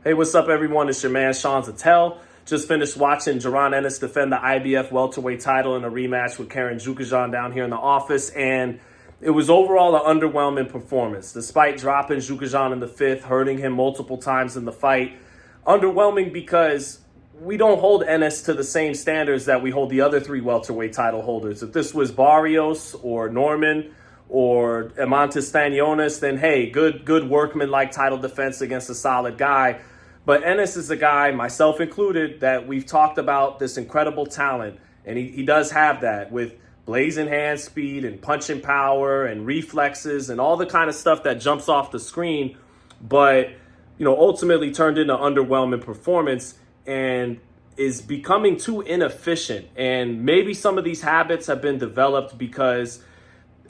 Hey, what's up, everyone? It's your man, Sean Zittel. Just finished watching Jaron Ennis defend the IBF welterweight title in a rematch with Chukhadzhian down here in the office, and it was overall an underwhelming performance. Despite dropping Chukhadzhian in the fifth, hurting him multiple times in the fight, underwhelming because we don't hold Ennis to the same standards that we hold the other three welterweight title holders. If this was Barrios or Norman or Amantis Stanionis, then hey, good workman-like title defense against a solid guy. But Ennis is a guy, myself included, that we've talked about this incredible talent, and he does have that with blazing hand speed and punching power and reflexes and all the kind of stuff that jumps off the screen, but ultimately turned into underwhelming performance and is becoming too inefficient. And maybe some of these habits have been developed because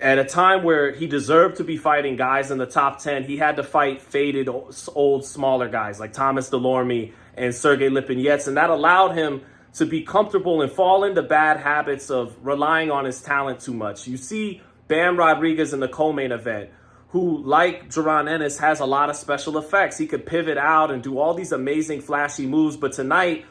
at a time where he deserved to be fighting guys in the top 10, he had to fight faded, old, smaller guys like Thomas Delorme and Sergey Lipinets, and that allowed him to be comfortable and fall into bad habits of relying on his talent too much. You see Bam Rodriguez in the co-main event, who, like Jaron Ennis, has a lot of special effects. He could pivot out and do all these amazing flashy moves, but tonight,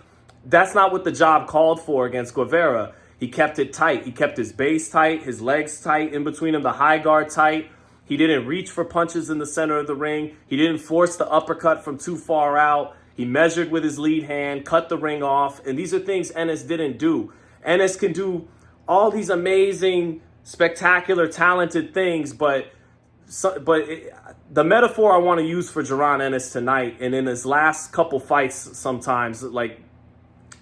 that's not what the job called for against Guevara. He kept it tight. He kept his base tight, his legs tight, in between him, the high guard tight. He didn't reach for punches in the center of the ring. He didn't force the uppercut from too far out. He measured with his lead hand, cut the ring off, and these are things Ennis didn't do. Ennis can do all these amazing, spectacular, talented things, but the metaphor I want to use for Jaron Ennis tonight and in his last couple fights sometimes,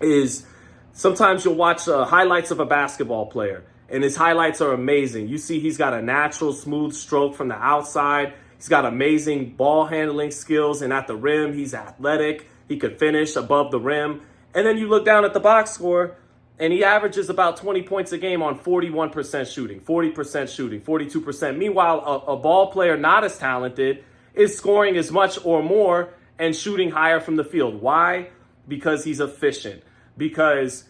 is sometimes you'll watch highlights of a basketball player, and his highlights are amazing. You see he's got a natural, smooth stroke from the outside. He's got amazing ball handling skills, and at the rim, he's athletic. He could finish above the rim. And then you look down at the box score, and he averages about 20 points a game on 41% shooting, 40% shooting, 42%. Meanwhile, a ball player not as talented is scoring as much or more and shooting higher from the field. Why? Because he's efficient. Because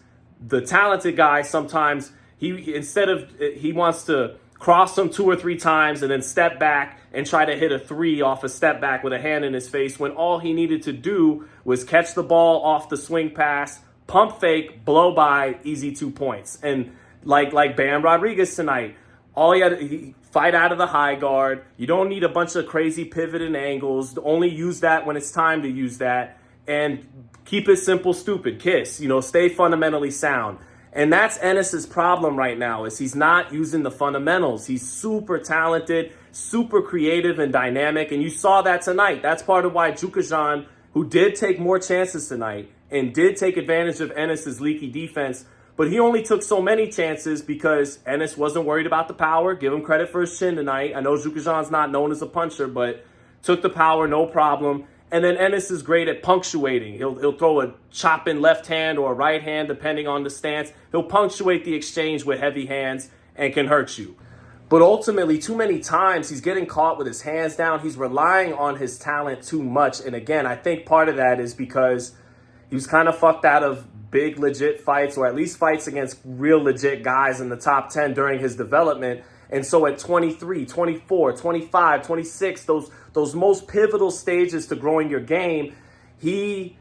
the talented guy sometimes, he wants to cross them 2 or 3 times and then step back and try to hit a 3 off a step back with a hand in his face, when all he needed to do was catch the ball off the swing pass, pump fake, blow by, easy 2 points. And like Bam Rodriguez tonight, all he had to fight out of the high guard. You don't need a bunch of crazy pivot and angles. Only use that when it's time to use that. And keep it simple, stupid, kiss. Stay fundamentally sound. And that's Ennis's problem right now, is he's not using the fundamentals. He's super talented, super creative and dynamic, and you saw that tonight. That's part of why Chukhadzhian, who did take more chances tonight and did take advantage of Ennis's leaky defense, but he only took so many chances because Ennis wasn't worried about the power. Give him credit for his chin tonight. I know Chukhadzhian's not known as a puncher, but took the power, no problem. And then Ennis is great at punctuating. He'll throw a chopping left hand or a right hand, depending on the stance. He'll punctuate the exchange with heavy hands and can hurt you. But ultimately, too many times, he's getting caught with his hands down. He's relying on his talent too much. And again, I think part of that is because he was kind of fucked out of big, legit fights, or at least fights against real, legit guys in the top 10 during his development. And so at 23, 24, 25, 26, those most pivotal stages to growing your game, he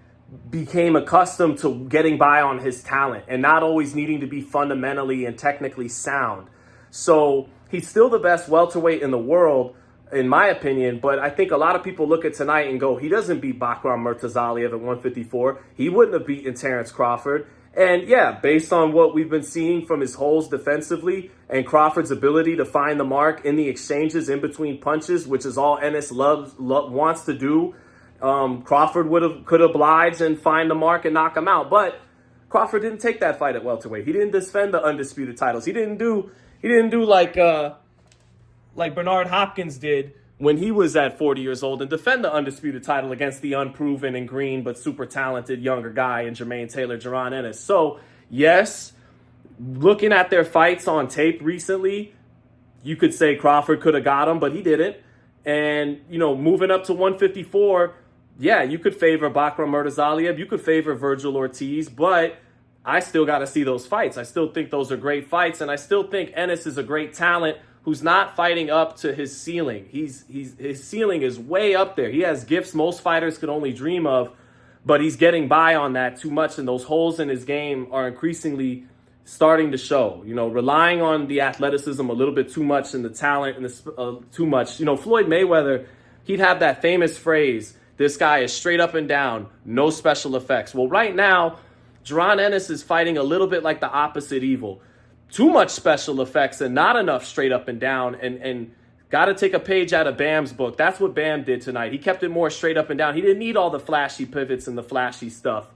became accustomed to getting by on his talent and not always needing to be fundamentally and technically sound. So he's still the best welterweight in the world, in my opinion, but I think a lot of people look at tonight and go, he doesn't beat Bakram Murtazaliev at 154. He wouldn't have beaten Terrence Crawford. And yeah, based on what we've been seeing from his holes defensively and Crawford's ability to find the mark in the exchanges in between punches, which is all Ennis wants to do, Crawford could oblige and find the mark and knock him out. But Crawford didn't take that fight at welterweight. He didn't defend the undisputed titles. He didn't do like Bernard Hopkins did when he was at 40 years old and defend the undisputed title against the unproven and green but super talented younger guy in Jermaine Taylor, Jaron Ennis. So, yes, looking at their fights on tape recently, you could say Crawford could have got him, but he didn't. And, moving up to 154, yeah, you could favor Bakram Murtazaliev, you could favor Virgil Ortiz, but I still got to see those fights. I still think those are great fights, and I still think Ennis is a great talent who's not fighting up to his ceiling. His ceiling is way up there. He has gifts most fighters could only dream of, but he's getting by on that too much, and those holes in his game are increasingly starting to show. Relying on the athleticism a little bit too much and the talent and too much. Floyd Mayweather, he'd have that famous phrase, "This guy is straight up and down, no special effects." Well, right now, Jaron Ennis is fighting a little bit like the opposite evil. Too much special effects and not enough straight up and down, and got to take a page out of Bam's book. That's what Bam did tonight. He kept it more straight up and down. He didn't need all the flashy pivots and the flashy stuff.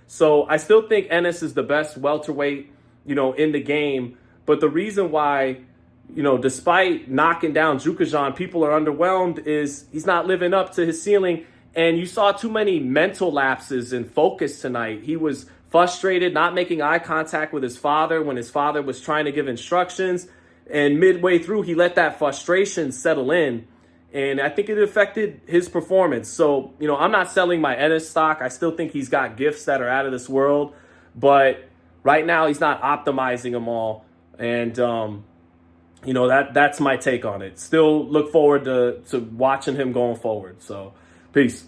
So I still think Ennis is the best welterweight, in the game. But the reason why, despite knocking down Chukhadzhian, people are underwhelmed is he's not living up to his ceiling. And you saw too many mental lapses in focus tonight. He was frustrated, not making eye contact with his father when his father was trying to give instructions. And midway through, he let that frustration settle in. And I think it affected his performance. So, I'm not selling my Ennis stock. I still think he's got gifts that are out of this world. But right now, he's not optimizing them all. And, that's my take on it. Still look forward to watching him going forward. So, peace.